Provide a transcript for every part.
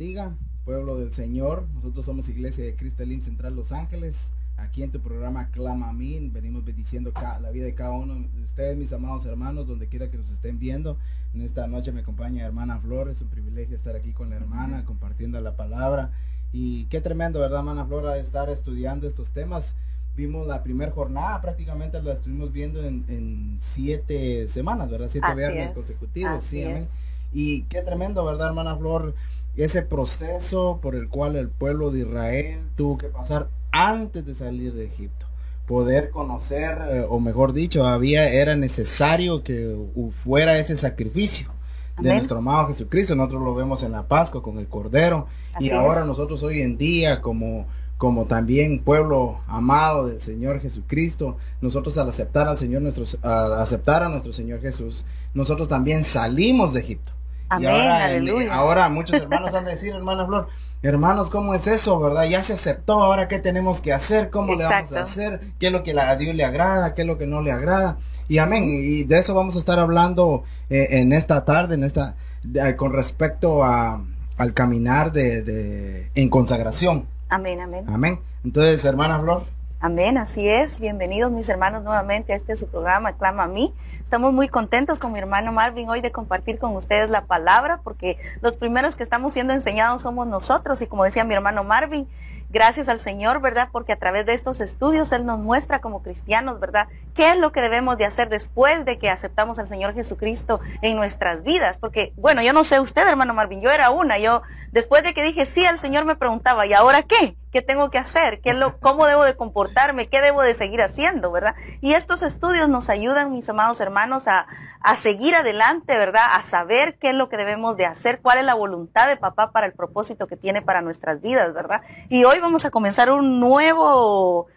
bendiga, pueblo del Señor. Nosotros somos Iglesia de Cristo Elim Central Los Ángeles. Aquí en tu programa Clama a mí, venimos bendiciendo la vida de cada uno de ustedes, mis amados hermanos, donde quiera que nos estén viendo. En esta noche me acompaña hermana Flor, es un privilegio estar aquí con la hermana, compartiendo la palabra. Y qué tremendo, ¿verdad, hermana Flora, estar estudiando estos temas? Vimos la primera jornada, prácticamente la estuvimos viendo en 7 semanas, ¿verdad? 7 viernes consecutivos, sí, amén. Y qué tremendo, ¿verdad, hermana Flor? Ese proceso por el cual el pueblo de Israel tuvo que pasar antes de salir de Egipto. Poder conocer, o mejor dicho, era necesario que fuera ese sacrificio de nuestro amado Jesucristo. Nosotros lo vemos en la Pascua con el Cordero. Así y ahora nosotros hoy en día como también pueblo amado del Señor Jesucristo, nosotros al aceptar al Señor al aceptar a nuestro Señor Jesús, nosotros también salimos de Egipto. Amén, y ahora muchos hermanos han de decir, hermana Flor, hermanos, ¿cómo es eso, verdad? Ya se aceptó, ahora ¿qué tenemos que hacer? ¿Cómo le vamos a hacer? ¿Qué es lo que a Dios le agrada? ¿Qué es lo que no le agrada? Y amén, y de eso vamos a estar hablando en esta tarde, con respecto al caminar en consagración. Amén, amén. Amén. Entonces, hermana Flor. Amén, así es. Bienvenidos mis hermanos nuevamente a este su programa, Clama a mí. Estamos muy contentos con mi hermano Marvin hoy de compartir con ustedes la palabra, porque los primeros que estamos siendo enseñados somos nosotros. Y como decía mi hermano Marvin, gracias al Señor, ¿verdad? Porque a través de estos estudios Él nos muestra como cristianos, ¿verdad? ¿Qué es lo que debemos de hacer después de que aceptamos al Señor Jesucristo en nuestras vidas? Porque, bueno, yo no sé usted, hermano Marvin, yo después de que dije sí al Señor me preguntaba, ¿y ahora qué? ¿Qué tengo que hacer? ¿Cómo debo de comportarme? ¿Qué debo de seguir haciendo, verdad? Y estos estudios nos ayudan, mis amados hermanos, a seguir adelante, ¿verdad? A saber qué es lo que debemos de hacer, cuál es la voluntad de papá para el propósito que tiene para nuestras vidas, ¿verdad? Y hoy vamos a comenzar un nuevo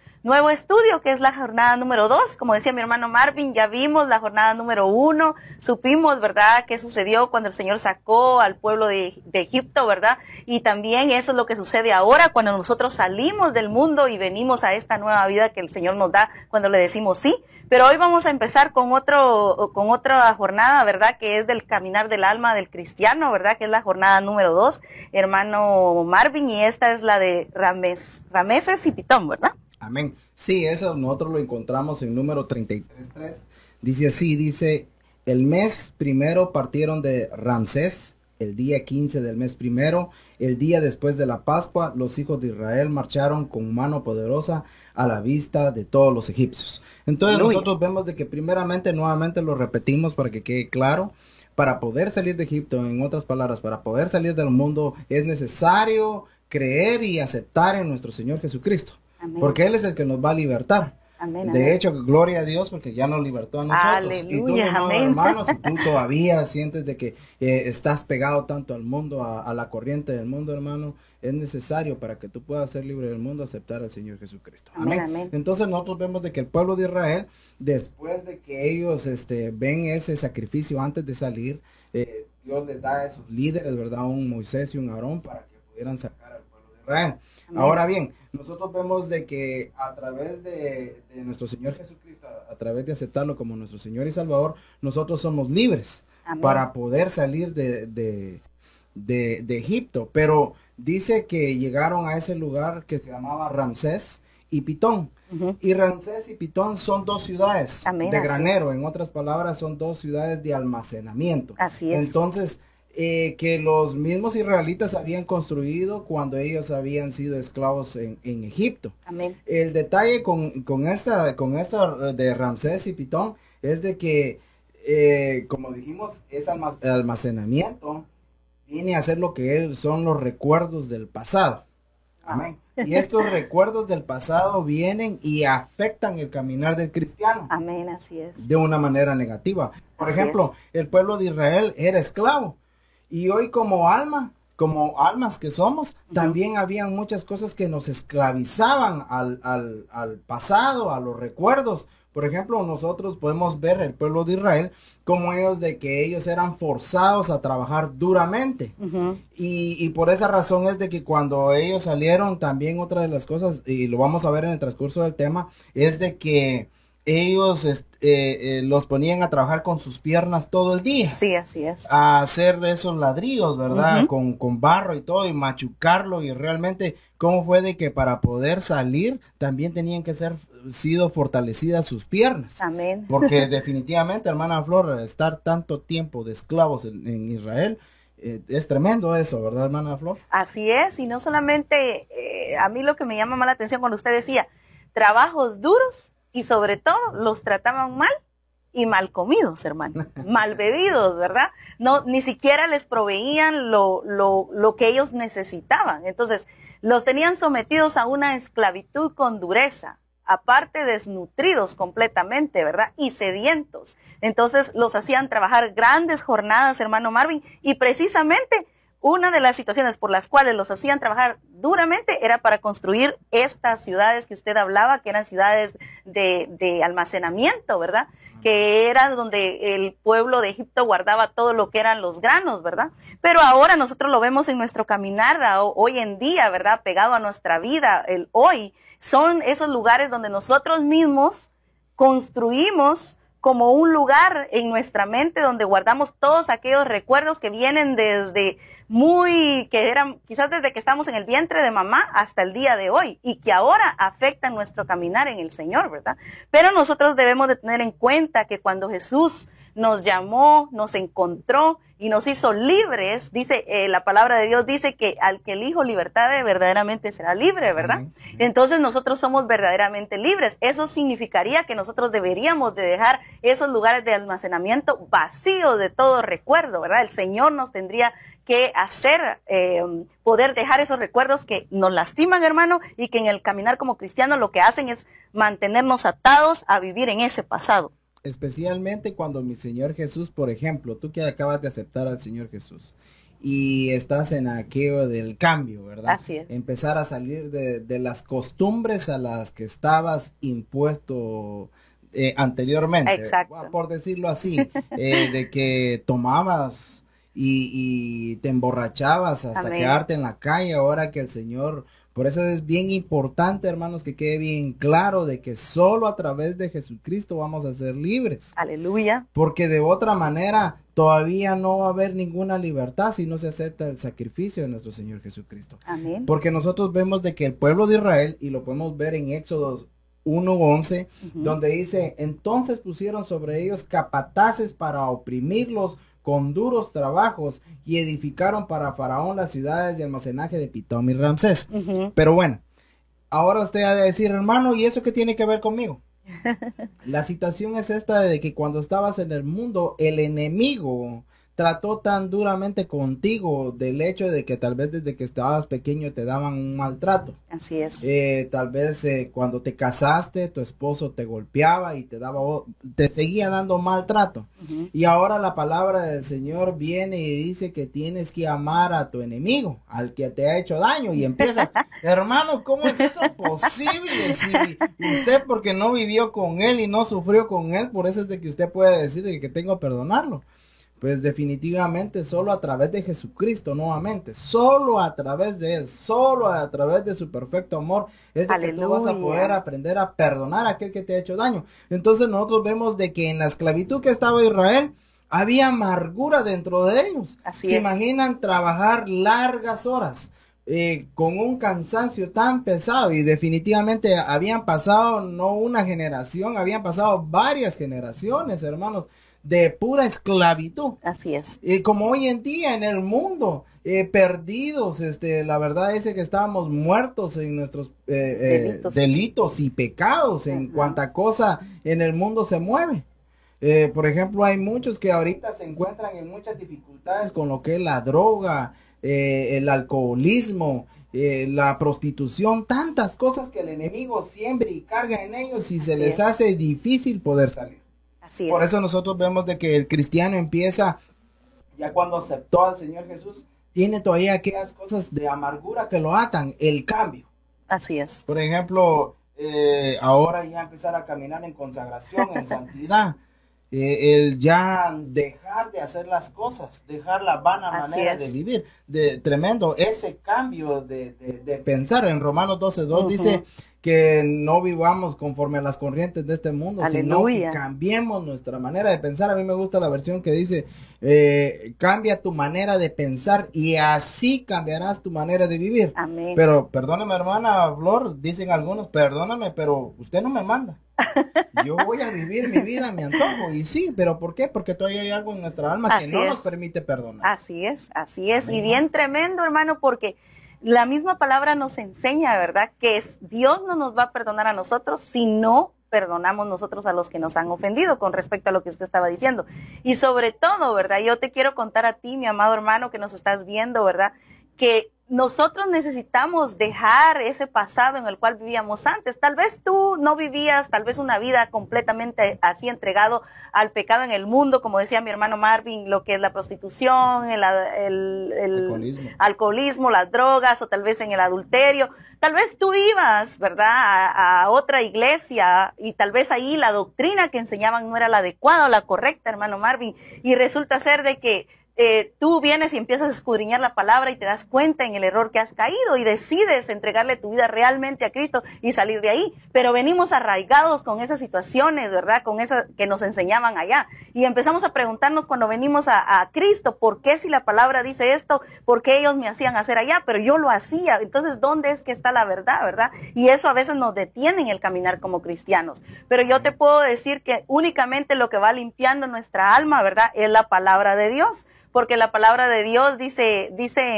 estudio, que es la jornada número 2. Como decía mi hermano Marvin, ya vimos la jornada número 1, supimos, ¿verdad?, qué sucedió cuando el Señor sacó al pueblo de Egipto, ¿verdad? Y también eso es lo que sucede ahora cuando nosotros salimos del mundo y venimos a esta nueva vida que el Señor nos da cuando le decimos sí. Pero hoy vamos a empezar con otra jornada, ¿verdad?, que es del caminar del alma del cristiano, ¿verdad?, que es la jornada número 2, hermano Marvin, y esta es la de Rameses y Pitón, ¿verdad? Amén. Sí, eso nosotros lo encontramos en número 33.3. Dice así, dice, el mes primero partieron de Ramsés, el día 15 del mes primero, el día después de la Pascua, los hijos de Israel marcharon con mano poderosa a la vista de todos los egipcios. Entonces nosotros vemos de que primeramente, nuevamente lo repetimos para que quede claro, para poder salir de Egipto, en otras palabras, para poder salir del mundo, es necesario creer y aceptar en nuestro Señor Jesucristo. Amén. Porque Él es el que nos va a libertar. Amén, de amén. hecho, gloria a Dios porque ya nos libertó a nosotros. Aleluya, y tú, amén. hermano, si tú todavía sientes de que estás pegado tanto al mundo, a la corriente del mundo, hermano, es necesario para que tú puedas ser libre del mundo, aceptar al Señor Jesucristo. Amén. Amén. Entonces nosotros vemos de que el pueblo de Israel, después de que ellos ven ese sacrificio antes de salir, Dios les da a esos líderes, ¿verdad? Un Moisés y un Aarón para que pudieran sacar al pueblo de Israel. Amén. Ahora bien, nosotros vemos de que a través de nuestro Señor Jesucristo, a través de aceptarlo como nuestro Señor y Salvador, nosotros somos libres. Amén. Para poder salir de Egipto. Pero dice que llegaron a ese lugar que se llamaba Ramsés y Pitón. Uh-huh. Y Ramsés y Pitón son 2 ciudades. Amén, de granero. En otras palabras, son 2 ciudades de almacenamiento. Así es. Entonces, que los mismos israelitas habían construido cuando ellos habían sido esclavos en Egipto. Amén. El detalle con esta de Ramsés y Pitón es de que, como dijimos, ese almacenamiento viene a ser lo que son los recuerdos del pasado. Amén. Y estos recuerdos del pasado vienen y afectan el caminar del cristiano. Amén, así es. De una manera negativa. Por ejemplo, el pueblo de Israel era esclavo. Y hoy como almas que somos, también habían muchas cosas que nos esclavizaban al pasado, a los recuerdos. Por ejemplo, nosotros podemos ver el pueblo de Israel como ellos eran forzados a trabajar duramente. Uh-huh. Y por esa razón es de que cuando ellos salieron, también otra de las cosas, y lo vamos a ver en el transcurso del tema, es de que ellos los ponían a trabajar con sus piernas todo el día. Sí, así es. A hacer esos ladrillos, ¿verdad? Ujú. Con barro y todo, y machucarlo, y realmente, ¿cómo fue de que para poder salir también tenían que sido fortalecidas sus piernas? Amén. Porque definitivamente, hermana Flor, estar tanto tiempo de esclavos en Israel, es tremendo eso, ¿verdad, hermana Flor? Así es, y no solamente, a mí lo que me llama más la atención cuando usted decía, trabajos duros y sobre todo los trataban mal y mal comidos, hermano, mal bebidos, ¿verdad? No, ni siquiera les proveían lo que ellos necesitaban. Entonces, los tenían sometidos a una esclavitud con dureza, aparte desnutridos completamente, ¿verdad? Y sedientos. Entonces, los hacían trabajar grandes jornadas, hermano Marvin, y precisamente una de las situaciones por las cuales los hacían trabajar duramente era para construir estas ciudades que usted hablaba, que eran ciudades de almacenamiento, ¿verdad? Que era donde el pueblo de Egipto guardaba todo lo que eran los granos, ¿verdad? Pero ahora nosotros lo vemos en nuestro caminar hoy en día, ¿verdad? Pegado a nuestra vida, el hoy. Son esos lugares donde nosotros mismos construimos como un lugar en nuestra mente donde guardamos todos aquellos recuerdos que vienen desde que eran quizás desde que estamos en el vientre de mamá hasta el día de hoy y que ahora afectan nuestro caminar en el Señor, ¿verdad? Pero nosotros debemos de tener en cuenta que cuando Jesús nos llamó, nos encontró y nos hizo libres, dice la palabra de Dios, dice que al que el Hijo libertare verdaderamente será libre, ¿verdad? Amén. Entonces nosotros somos verdaderamente libres. Eso significaría que nosotros deberíamos de dejar esos lugares de almacenamiento vacíos de todo recuerdo, ¿verdad? El Señor nos tendría que hacer, poder dejar esos recuerdos que nos lastiman, hermano, y que en el caminar como cristianos lo que hacen es mantenernos atados a vivir en ese pasado. Especialmente cuando mi Señor Jesús, por ejemplo, tú que acabas de aceptar al Señor Jesús y estás en aquello del cambio, ¿verdad? Así es. Empezar a salir de las costumbres a las que estabas impuesto anteriormente. Exacto. Por decirlo así, de que tomabas y te emborrachabas hasta Amén. quedarte en la calle, ahora que el Señor... Por eso es bien importante, hermanos, que quede bien claro de que solo a través de Jesucristo vamos a ser libres. Aleluya. Porque de otra manera todavía no va a haber ninguna libertad si no se acepta el sacrificio de nuestro Señor Jesucristo. Amén. Porque nosotros vemos de que el pueblo de Israel, y lo podemos ver en Éxodo 1:11, donde dice, entonces pusieron sobre ellos capataces para oprimirlos con duros trabajos y edificaron para Faraón las ciudades de almacenaje de Pitón y Ramsés. Pero bueno, ahora usted ha de decir, hermano, ¿y eso qué tiene que ver conmigo? La situación es esta de que cuando estabas en el mundo, el enemigo trató tan duramente contigo del hecho de que tal vez desde que estabas pequeño te daban un maltrato. Así es. Tal vez cuando te casaste, tu esposo te golpeaba y te seguía dando maltrato. Y ahora la palabra del Señor viene y dice que tienes que amar a tu enemigo, al que te ha hecho daño. Y empiezas, hermano, ¿cómo es eso posible? Si usted porque no vivió con él y no sufrió con él, por eso es de que usted puede decir que tengo que perdonarlo. Pues definitivamente solo a través de Jesucristo, nuevamente, solo a través de Él, solo a través de su perfecto amor, es de que tú vas a poder aprender a perdonar a aquel que te ha hecho daño. Entonces nosotros vemos de que en la esclavitud que estaba Israel, había amargura dentro de ellos. ¿Se imaginan trabajar largas horas? Con un cansancio tan pesado, y definitivamente habían pasado no una generación, habían pasado varias generaciones, hermanos, de pura esclavitud. Así es. Como hoy en día en el mundo, perdidos, la verdad es que estábamos muertos en nuestros delitos y pecados, en cuanta cosa en el mundo se mueve. Por ejemplo, hay muchos que ahorita se encuentran en muchas dificultades con lo que es la droga, el alcoholismo, la prostitución, tantas cosas que el enemigo siembra y carga en ellos y se les hace difícil poder salir. Así es. Por eso nosotros vemos de que el cristiano empieza, ya cuando aceptó al Señor Jesús, tiene todavía aquellas cosas de amargura que lo atan, el cambio. Así es. Por ejemplo, ahora ya empezar a caminar en consagración, en santidad, el ya dejar de hacer las cosas, dejar la vana manera de vivir, tremendo, ese cambio de pensar. En Romanos 12:2 dice que no vivamos conforme a las corrientes de este mundo, Aleluya. sino que cambiemos nuestra manera de pensar. A mí me gusta la versión que dice, cambia tu manera de pensar y así cambiarás tu manera de vivir. Amén. Pero perdóname, hermana Flor, dicen algunos, perdóname, pero usted no me manda. Yo voy a vivir mi vida a mi antojo. Y sí, pero ¿por qué? Porque todavía hay algo en nuestra alma que no nos permite perdonar. Así es. Y bien tremendo, hermano, porque la misma palabra nos enseña, ¿verdad? Que Dios no nos va a perdonar a nosotros si no perdonamos nosotros a los que nos han ofendido, con respecto a lo que usted estaba diciendo. Y sobre todo, ¿verdad? Yo te quiero contar a ti, mi amado hermano, que nos estás viendo, ¿verdad? Que nosotros necesitamos dejar ese pasado en el cual vivíamos antes. Tal vez tú no vivías, tal vez una vida completamente así entregado al pecado en el mundo, como decía mi hermano Marvin, lo que es la prostitución, el alcoholismo, las drogas, o tal vez en el adulterio. Tal vez tú ibas, ¿verdad?, a otra iglesia y tal vez ahí la doctrina que enseñaban no era la adecuada o la correcta, hermano Marvin, y resulta ser de que tú vienes y empiezas a escudriñar la palabra y te das cuenta en el error que has caído y decides entregarle tu vida realmente a Cristo y salir de ahí. Pero venimos arraigados con esas situaciones, ¿verdad? Con esas que nos enseñaban allá. Y empezamos a preguntarnos cuando venimos a Cristo, ¿por qué si la palabra dice esto? ¿Por qué ellos me hacían hacer allá? Pero yo lo hacía. Entonces, ¿dónde es que está la verdad, verdad? Y eso a veces nos detiene en el caminar como cristianos. Pero yo te puedo decir que únicamente lo que va limpiando nuestra alma, ¿verdad?, es la palabra de Dios. Porque la palabra de Dios dice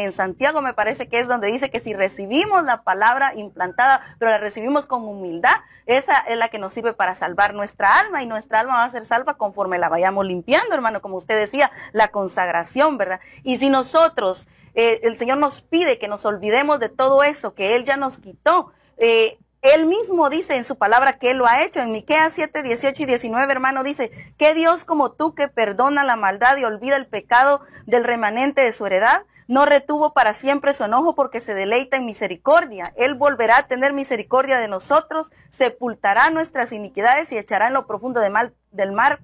en Santiago, me parece que es donde dice que si recibimos la palabra implantada, pero la recibimos con humildad, esa es la que nos sirve para salvar nuestra alma, y nuestra alma va a ser salva conforme la vayamos limpiando, hermano, como usted decía, la consagración, ¿verdad? Y si nosotros, el Señor nos pide que nos olvidemos de todo eso que Él ya nos quitó, Él mismo dice en su palabra que Él lo ha hecho. En Miqueas 7, 18 y 19, hermano, dice, ¿qué Dios como tú que perdona la maldad y olvida el pecado del remanente de su heredad? No retuvo para siempre su enojo porque se deleita en misericordia. Él volverá a tener misericordia de nosotros, sepultará nuestras iniquidades y echará en lo profundo del mar,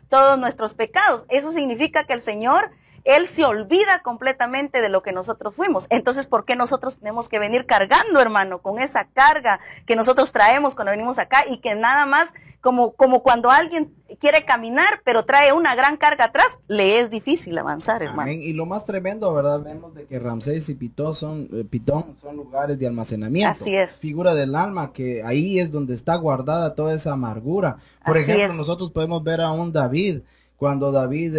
todos nuestros pecados. Eso significa que el Señor, Él se olvida completamente de lo que nosotros fuimos. Entonces, ¿por qué nosotros tenemos que venir cargando, hermano, con esa carga que nosotros traemos cuando venimos acá, y que nada más, como cuando alguien quiere caminar, pero trae una gran carga atrás, le es difícil avanzar, hermano? Amén. Y lo más tremendo, ¿verdad? Vemos de que Ramsés y Pitón son lugares de almacenamiento. Así es. Figura del alma, que ahí es donde está guardada toda esa amargura. Por ejemplo, nosotros podemos ver a un David, cuando David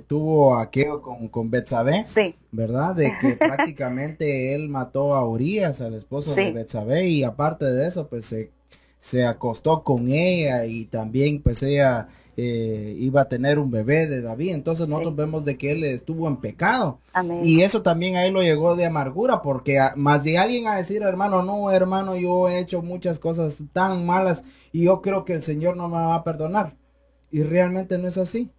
tuvo aquello con Betsabé, ¿verdad? De que prácticamente él mató a Urías, al esposo de Betsabé, y aparte de eso, pues se acostó con ella, y también pues ella iba a tener un bebé de David. Entonces nosotros vemos de que él estuvo en pecado. Amén. Y eso también a él lo llegó de amargura, porque más de alguien a decir, hermano, no, hermano, yo he hecho muchas cosas tan malas y yo creo que el Señor no me va a perdonar. Y realmente no es así.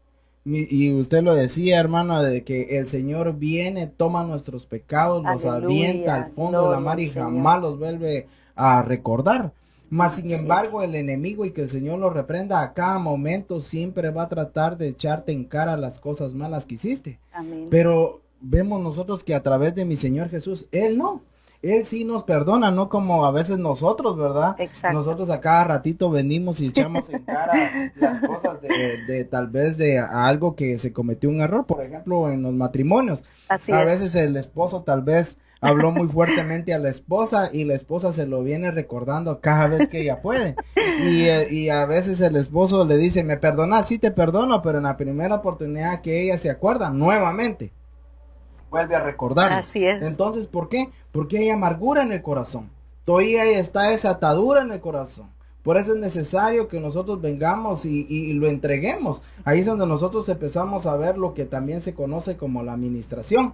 Y usted lo decía, hermano, de que el Señor viene, toma nuestros pecados, los avienta al fondo de la mar y jamás los vuelve a recordar. Mas sin embargo, el enemigo, y que el Señor lo reprenda a cada momento, siempre va a tratar de echarte en cara las cosas malas que hiciste. Amén. Pero vemos nosotros que a través de mi Señor Jesús, Él no. Él sí nos perdona, no como a veces nosotros, ¿verdad? Exacto. Nosotros a cada ratito venimos y echamos en cara las cosas de tal vez de algo que se cometió un error, por ejemplo, en los matrimonios. Así a es. veces el esposo tal vez habló muy fuertemente a la esposa y la esposa se lo viene recordando cada vez que ella puede. Y a veces el esposo le dice, ¿me perdonas? Sí, te perdono, pero en la primera oportunidad que ella se acuerda, nuevamente vuelve a recordarlo. Así es. Entonces, ¿por qué? Porque hay amargura en el corazón. Todavía está esa atadura en el corazón. Por eso es necesario que nosotros vengamos y lo entreguemos. Ahí es donde nosotros empezamos a ver lo que también se conoce como la administración.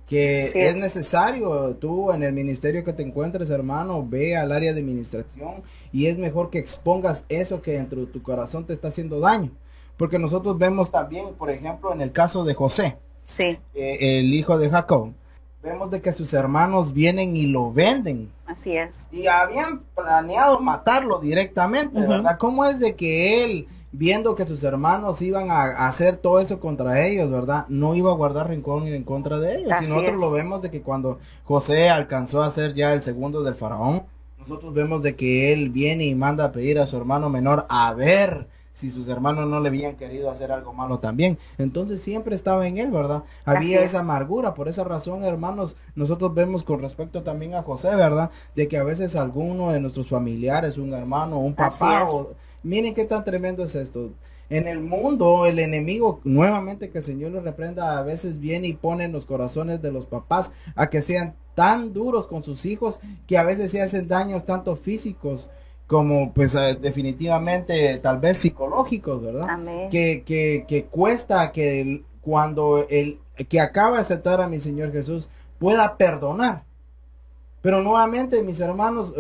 Que es necesario, tú en el ministerio que te encuentres, hermano, ve al área de administración, y es mejor que expongas eso que dentro de tu corazón te está haciendo daño. Porque nosotros vemos también, por ejemplo, en el caso de José. Sí. El hijo de Jacob, vemos de que sus hermanos vienen y lo venden. Así es. Y habían planeado matarlo directamente, ¿verdad? ¿Cómo es de que él, viendo que sus hermanos iban a hacer todo eso contra ellos, ¿verdad?, no iba a guardar rencor en contra de ellos? Así y nosotros es. lo vemos de que cuando José alcanzó a ser ya el segundo del faraón, nosotros vemos de que él viene y manda a pedir a su hermano menor a ver si sus hermanos no le habían querido hacer algo malo también. Entonces siempre estaba en él, ¿verdad? Había esa amargura. Por esa razón, hermanos, nosotros vemos con respecto también a José, ¿verdad? De que a veces alguno de nuestros familiares, un hermano, un papá, miren qué tan tremendo es esto. En el mundo, el enemigo, nuevamente que el Señor lo reprenda, a veces viene y pone en los corazones de los papás a que sean tan duros con sus hijos que a veces se hacen daños tanto físicos como pues definitivamente tal vez psicológicos, ¿verdad? Amén. Que cuesta que cuando el que acaba de aceptar a mi Señor Jesús pueda perdonar. Pero nuevamente, mis hermanos,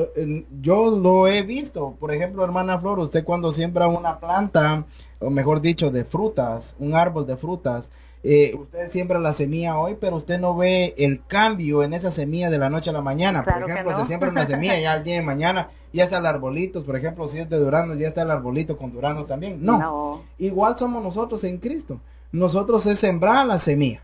yo lo he visto. Por ejemplo, hermana Flor, usted cuando siembra una planta, o mejor dicho, de frutas, un árbol de frutas, usted siembra la semilla hoy, pero usted no ve el cambio en esa semilla de la noche a la mañana. Claro, por ejemplo, no. se siembra una semilla y ya al día de mañana ya está el arbolito. Por ejemplo, si es de duranos, ya está el arbolito con duranos también. No. Igual somos nosotros en Cristo. Nosotros es sembrar la semilla.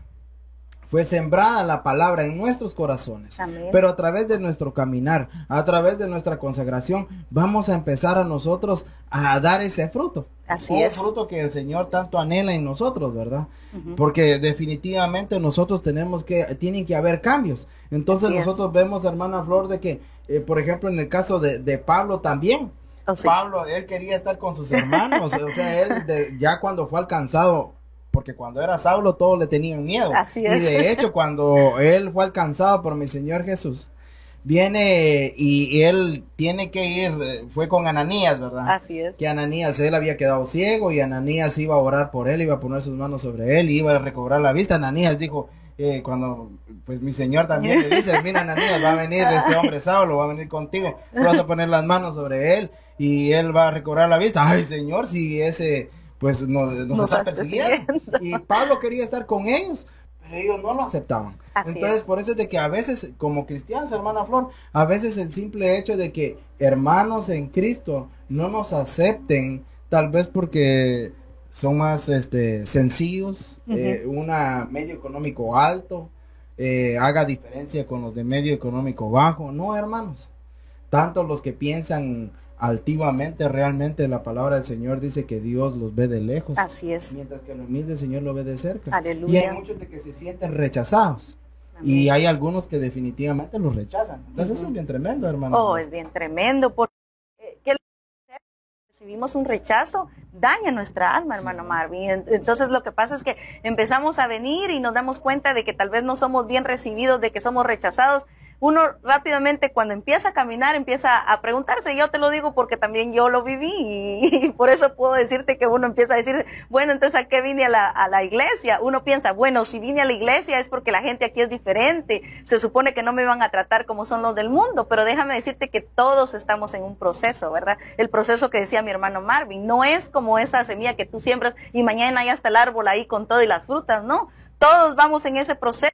Fue sembrada la palabra en nuestros corazones. Amén. Pero a través de nuestro caminar, a través de nuestra consagración, vamos a empezar a nosotros a dar ese fruto. Así es. Un fruto que el Señor tanto anhela en nosotros, ¿verdad? Porque definitivamente nosotros tienen que haber cambios. Entonces nosotros vemos, hermana Flor, de que, por ejemplo, en el caso de Pablo también, Pablo, él quería estar con sus hermanos. O sea, él ya cuando fue alcanzado, porque cuando era Saulo todos le tenían miedo. Así es. Y de hecho, cuando él fue alcanzado por mi Señor Jesús, viene y él tiene que ir, fue con Ananías, ¿verdad? Así es. Que Ananías, él había quedado ciego y Ananías iba a orar por él, iba a poner sus manos sobre él y iba a recobrar la vista. Ananías dijo, cuando pues mi Señor también le dice, mira Ananías, va a venir este hombre Saulo, va a venir contigo, tú vas a poner las manos sobre él y él va a recobrar la vista. Ay Señor, si ese pues nos está persiguiendo. Y Pablo quería estar con ellos, pero ellos no lo aceptaban. Entonces, por eso es de que a veces, como cristianos, hermana Flor, a veces el simple hecho de que hermanos en Cristo no nos acepten, tal vez porque son más sencillos, una medio económico alto, haga diferencia con los de medio económico bajo. No, hermanos, tanto los que piensan altivamente, realmente la palabra del Señor dice que Dios los ve de lejos. Así es. Mientras que el humilde Señor lo ve de cerca. Aleluya. Y hay muchos de que se sienten rechazados. Amén. Y hay algunos que definitivamente los rechazan. Entonces eso es bien tremendo, hermano. Oh, es bien tremendo. Porque que recibimos un rechazo, daña nuestra alma, hermano Marvin. Entonces lo que pasa es que empezamos a venir y nos damos cuenta de que tal vez no somos bien recibidos, de que somos rechazados. Uno rápidamente cuando empieza a caminar empieza a preguntarse, yo te lo digo porque también yo lo viví y por eso puedo decirte que uno empieza a decir, bueno, entonces ¿a qué vine a la iglesia? Uno piensa, bueno, si vine a la iglesia es porque la gente aquí es diferente, se supone que no me van a tratar como son los del mundo, pero déjame decirte que todos estamos en un proceso, ¿verdad? El proceso que decía mi hermano Marvin, no es como esa semilla que tú siembras y mañana ya está el árbol ahí con todo y las frutas, ¿no? Todos vamos en ese proceso.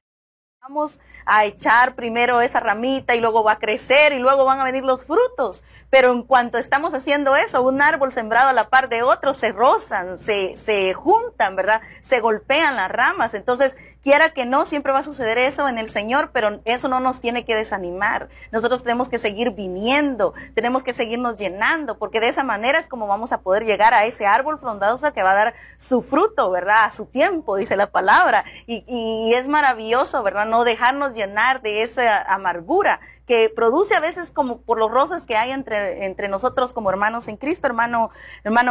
Vamos a echar primero esa ramita y luego va a crecer y luego van a venir los frutos. Pero en cuanto estamos haciendo eso, un árbol sembrado a la par de otro, se rozan, se juntan, ¿verdad? Se golpean las ramas. Entonces, quiera que no, siempre va a suceder eso en el Señor, pero eso no nos tiene que desanimar. Nosotros tenemos que seguir viniendo, tenemos que seguirnos llenando, porque de esa manera es como vamos a poder llegar a ese árbol frondoso que va a dar su fruto, ¿verdad? A su tiempo, dice la palabra. Y es maravilloso, ¿verdad? No dejarnos llenar de esa amargura que produce a veces como por los roces que hay entre nosotros como hermanos en Cristo, hermano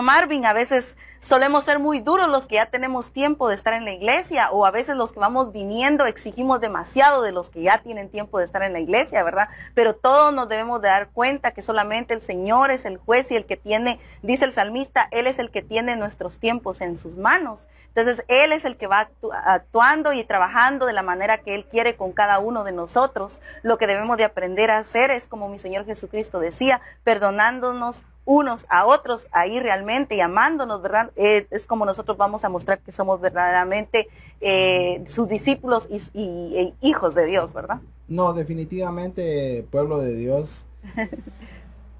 Marvin. A veces solemos ser muy duros los que ya tenemos tiempo de estar en la iglesia, o a veces los que vamos viniendo exigimos demasiado de los que ya tienen tiempo de estar en la iglesia, ¿verdad? Pero todos nos debemos de dar cuenta que solamente el Señor es el juez y el que tiene, dice el salmista, Él es el que tiene nuestros tiempos en sus manos. Entonces, Él es el que va actuando y trabajando de la manera que Él quiere con cada uno de nosotros. Lo que debemos de aprender a hacer es, como mi Señor Jesucristo decía, perdonándonos unos a otros, ahí realmente, y amándonos, ¿verdad? Es como nosotros vamos a mostrar que somos verdaderamente sus discípulos y hijos de Dios, ¿verdad? No, definitivamente, pueblo de Dios,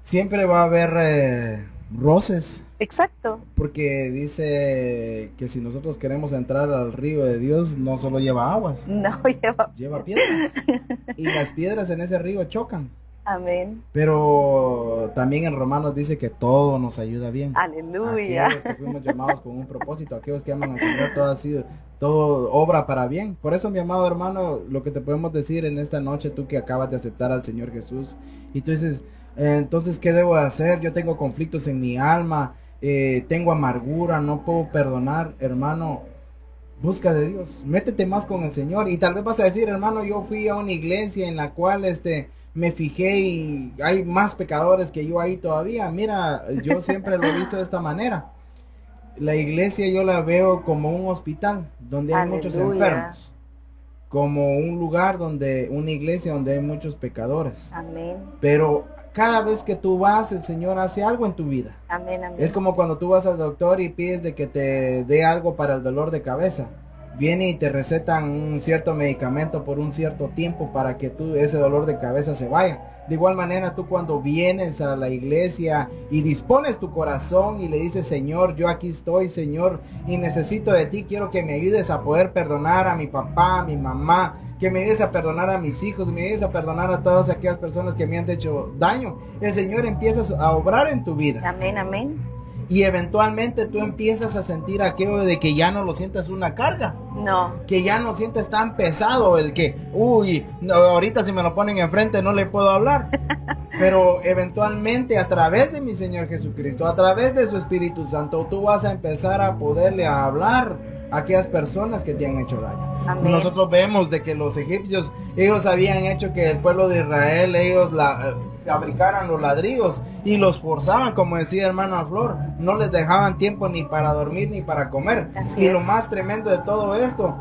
siempre va a haber roces. Exacto. Porque dice que si nosotros queremos entrar al río de Dios, no solo lleva aguas. No, lleva piedras. Y las piedras en ese río chocan. Amén. Pero también en Romanos dice que todo nos ayuda bien. Aleluya. Aquellos que fuimos llamados con un propósito, aquellos que aman al Señor, todo ha sido, todo obra para bien. Por eso, mi amado hermano, lo que te podemos decir en esta noche, tú que acabas de aceptar al Señor Jesús, y tú dices, entonces, ¿qué debo hacer? Yo tengo conflictos en mi alma, tengo amargura, no puedo perdonar. Hermano, busca de Dios, métete más con el Señor. Y tal vez vas a decir, hermano, yo fui a una iglesia en la cual me fijé y hay más pecadores que yo ahí todavía. Mira, yo siempre lo he visto de esta manera. La iglesia yo la veo como un hospital donde hay muchos enfermos, como un lugar donde, una iglesia donde hay muchos pecadores. Amén. Pero cada vez que tú vas, el Señor hace algo en tu vida. Amén, amén. Es como cuando tú vas al doctor y pides de que te dé algo para el dolor de cabeza. Viene y te recetan un cierto medicamento por un cierto tiempo para que ese dolor de cabeza se vaya. De igual manera, tú cuando vienes a la iglesia y dispones tu corazón y le dices, Señor, yo aquí estoy, Señor, y necesito de ti, quiero que me ayudes a poder perdonar a mi papá, a mi mamá, que me ayudes a perdonar a mis hijos, me ayudes a perdonar a todas aquellas personas que me han hecho daño. El Señor empieza a obrar en tu vida. Amén, amén. Y eventualmente tú empiezas a sentir aquello de que ya no lo sientas una carga. No. Que ya no sientes tan pesado el que, no, ahorita si me lo ponen enfrente no le puedo hablar. Pero eventualmente a través de mi Señor Jesucristo, a través de su Espíritu Santo, tú vas a empezar a poderle hablar a aquellas personas que te han hecho daño. Amén. Nosotros vemos de que los egipcios, ellos habían hecho que el pueblo de Israel, ellos fabricaran los ladrillos y los forzaban, como decía hermano Flor, no les dejaban tiempo ni para dormir ni para comer. Así y lo más tremendo de todo esto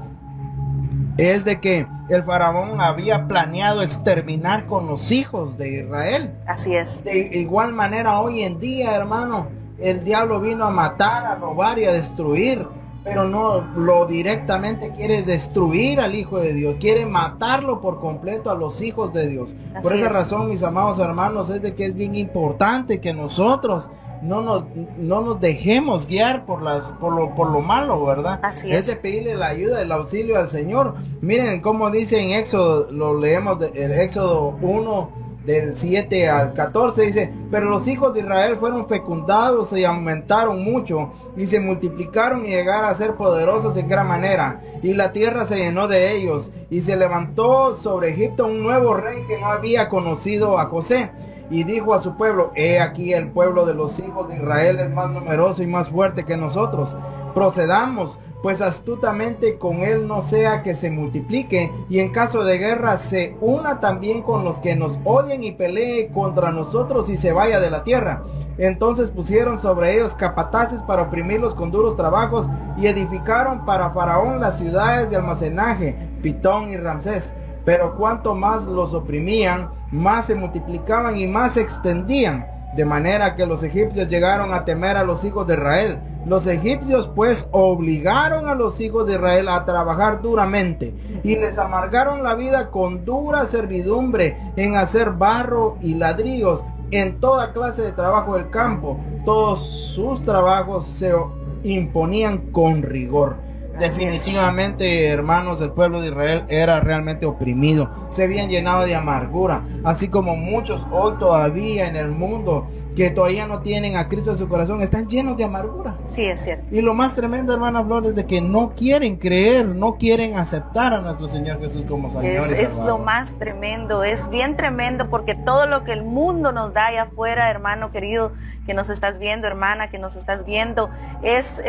es de que el faraón había planeado exterminar con los hijos de Israel. Así es. De igual manera hoy en día, hermano, el diablo vino a matar, a robar y a destruir, pero no lo directamente quiere destruir al Hijo de Dios, quiere matarlo por completo a los hijos de Dios. Así por esa es. razón, mis amados hermanos, es de que es bien importante que nosotros no nos dejemos guiar por lo malo, ¿verdad? Así es es. de pedirle la ayuda, el auxilio al Señor. Miren cómo dice en Éxodo, lo leemos el Éxodo 1 del 7 al 14, dice, pero los hijos de Israel fueron fecundados y aumentaron mucho y se multiplicaron y llegaron a ser poderosos en gran manera, y la tierra se llenó de ellos, y se levantó sobre Egipto un nuevo rey que no había conocido a José, y dijo a su pueblo, he aquí el pueblo de los hijos de Israel es más numeroso y más fuerte que nosotros, procedamos pues astutamente con él, no sea que se multiplique y en caso de guerra se una también con los que nos odian y pelee contra nosotros y se vaya de la tierra. Entonces pusieron sobre ellos capataces para oprimirlos con duros trabajos y edificaron para Faraón las ciudades de almacenaje, Pitón y Ramsés. Pero cuanto más los oprimían, más se multiplicaban y más se extendían, de manera que los egipcios llegaron a temer a los hijos de Israel. Los egipcios pues obligaron a los hijos de Israel a trabajar duramente y les amargaron la vida con dura servidumbre en hacer barro y ladrillos, en toda clase de trabajo del campo. Todos sus trabajos se imponían con rigor. Definitivamente, hermanos, el pueblo de Israel era realmente oprimido, se habían llenado de amargura, así como muchos hoy todavía en el mundo que todavía no tienen a Cristo en su corazón, están llenos de amargura. Sí, es cierto. Y lo más tremendo, hermana Flor, es de que no quieren creer, no quieren aceptar a nuestro Señor Jesús como Señor y Salvador. Es lo más tremendo, es bien tremendo, porque todo lo que el mundo nos da allá afuera, hermano querido, que nos estás viendo, hermana, que nos estás viendo, es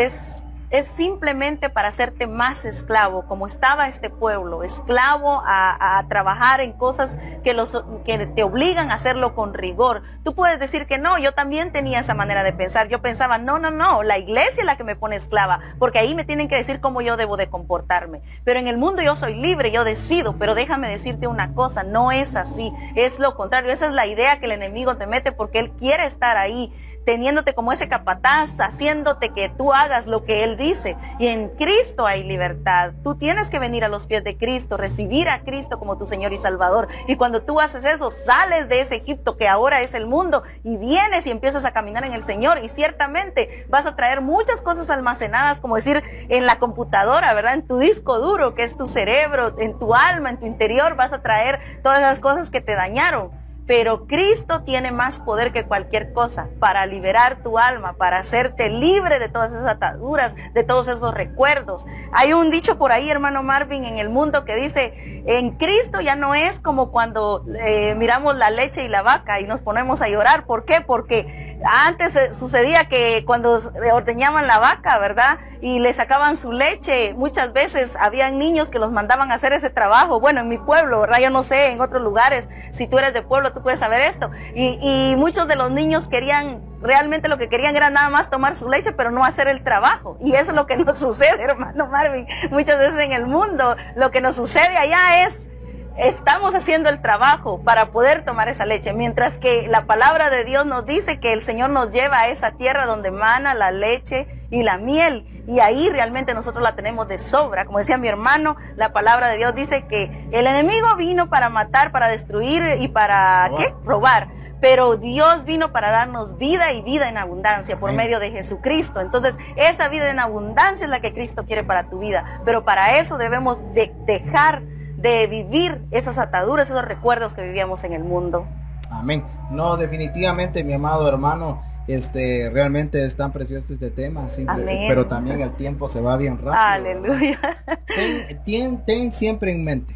simplemente para hacerte más esclavo, como estaba este pueblo, esclavo a trabajar en cosas que te obligan a hacerlo con rigor. Tú puedes decir que no, yo también tenía esa manera de pensar. Yo pensaba, no, la iglesia es la que me pone esclava, porque ahí me tienen que decir cómo yo debo de comportarme. Pero en el mundo yo soy libre, yo decido, pero déjame decirte una cosa, no es así, es lo contrario. Esa es la idea que el enemigo te mete, porque él quiere estar ahí, teniéndote como ese capataz, haciéndote que tú hagas lo que él dice. Y en Cristo hay libertad. Tú tienes que venir a los pies de Cristo, recibir a Cristo como tu Señor y Salvador. Y cuando tú haces eso, sales de ese Egipto que ahora es el mundo y vienes y empiezas a caminar en el Señor. Y ciertamente vas a traer muchas cosas almacenadas, como decir, en la computadora, ¿verdad? En tu disco duro, que es tu cerebro, en tu alma, en tu interior, vas a traer todas esas cosas que te dañaron. pero Cristo tiene más poder que cualquier cosa para liberar tu alma, para hacerte libre de todas esas ataduras, de todos esos recuerdos. Hay un dicho por ahí, hermano Marvin, en el mundo que dice, en Cristo ya no es como cuando miramos la leche y la vaca y nos ponemos a llorar. ¿Por qué? Porque antes sucedía que cuando ordeñaban la vaca, ¿verdad? Y le sacaban su leche, muchas veces habían niños que los mandaban a hacer ese trabajo. Bueno, en mi pueblo, ¿verdad? Yo no sé, en otros lugares, si tú eres de pueblo, tú puedes saber esto. Y muchos de los niños realmente lo que querían era nada más tomar su leche, pero no hacer el trabajo. Y eso es lo que nos sucede, hermano Marvin. Muchas veces en el mundo, lo que nos sucede allá es, estamos haciendo el trabajo para poder tomar esa leche, mientras que la palabra de Dios nos dice que el Señor nos lleva a esa tierra donde mana la leche y la miel, y ahí realmente nosotros la tenemos de sobra. Como decía mi hermano, la palabra de Dios dice que el enemigo vino para matar, para destruir y para robar. Pero Dios vino para darnos vida y vida en abundancia por medio de Jesucristo. Entonces, esa vida en abundancia es la que Cristo quiere para tu vida. Pero para eso debemos dejar de vivir esas ataduras, esos recuerdos que vivíamos en el mundo. Amén. No, definitivamente, mi amado hermano, realmente es tan precioso este tema, pero también el tiempo se va bien rápido. Aleluya. Ten siempre en mente,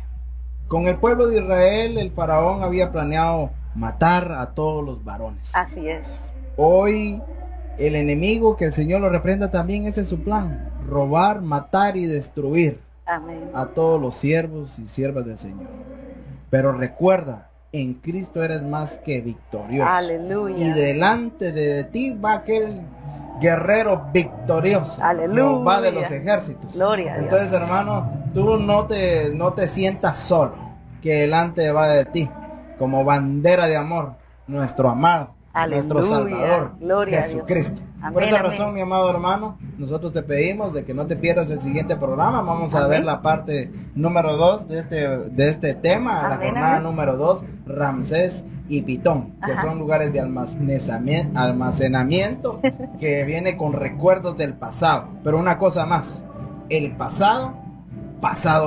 con el pueblo de Israel, el faraón había planeado matar a todos los varones. Así es. Hoy, el enemigo, que el Señor lo reprenda también, ese es su plan: robar, matar y destruir. Amén. A todos los siervos y siervas del Señor. Pero recuerda, en Cristo eres más que victorioso. Aleluya. Y delante de ti va aquel guerrero victorioso. Aleluya. Va de los ejércitos. Gloria a Dios. Entonces, hermano, tú no te sientas solo, que delante va de ti, como bandera de amor, nuestro amado, aleluya, nuestro Salvador, gloria Jesucristo. Amén, por esa amén. razón, mi amado hermano, nosotros te pedimos de que no te pierdas el siguiente programa. Vamos a ver la parte número 2 de este tema, la jornada número 2, Ramsés y Pitón, que son lugares de almacenamiento que viene con recuerdos del pasado. Pero una cosa más, el pasado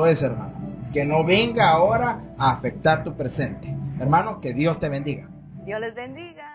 es, hermano, que no venga ahora a afectar tu presente. Hermano, que Dios te bendiga. Dios les bendiga.